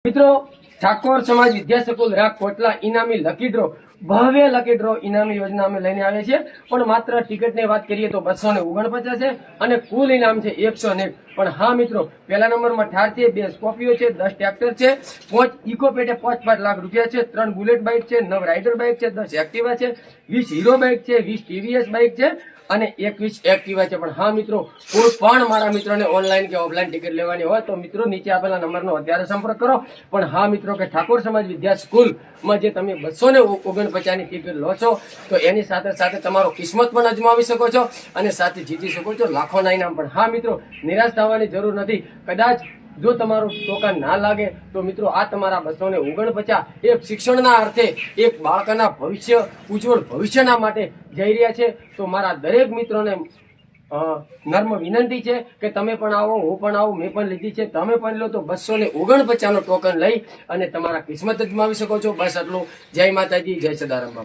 મિત્રો ઠાકોર સમાજ વિદ્યા સંકુલ રાગ કોટલા ઇનામી લકી ડ્રો ભવ્ય લકી ડ્રો ઇનામી યોજના અમે લઈને આવ્યા છીએ। પણ માત્ર ટિકિટની વાત કરીએ તો 249 છે અને કુલ ઇનામ છે 101। પણ હા મિત્રો, પહેલા નંબરમાં ઠાર છે, 2 સ્કોર્પિયો છે, 10 ટ્રેક્ટર છે, 5 ઇકો પેટે 5 લાખ રૂપિયા છે, 3 બુલેટ બાઇક છે, 9 રાઇડર બાઇક છે, 10 એક્ટિવા છે, 20 હીરો બાઇક છે, 20 ટીવીએસ બાઇક છે અને 21 એક્ટિવા છે। પણ હા મિત્રો, કોઈ પણ મારા મિત્રોને ઓનલાઈન કે ઓફલાઈન ટિકિટ લેવાની હોય તો મિત્રો નીચે આપેલા નંબરનો અત્યારે સંપર્ક કરો। પણ હા મિત્રો, કે ઠાકોર સમાજ વિદ્યા સ્કૂલમાં જે તમે 249 ની ટિકિટ લો છો તો એની સાથે સાથે તમારો કિસ્મત પણ અજમાવી શકો છો અને સાથે જીતી શકો છો લાખોના ઇનામ પણ। હા મિત્રો, નિરાશ થવાની જરૂર નથી। કદાચ જો તમારું ટોકન ના લાગે તો મિત્રો આ તમારા 249 એક શિક્ષણના અર્થે એક બાળકના ભવિષ્ય ઉજ્જવળ ભવિષ્યના માટે જઈ રહ્યા છે। તો મારા દરેક મિત્રોને નર્મ વિનંતી છે કે તમે પણ આવો, હું પણ આવું, મેં પણ લીધી છે, તમે પણ લો તો 249 નો ટોકન લઈ અને તમારા કિસ્મત અજમાવી શકો છો। બસ આટલું। જય માતાજી, જય સદારામ।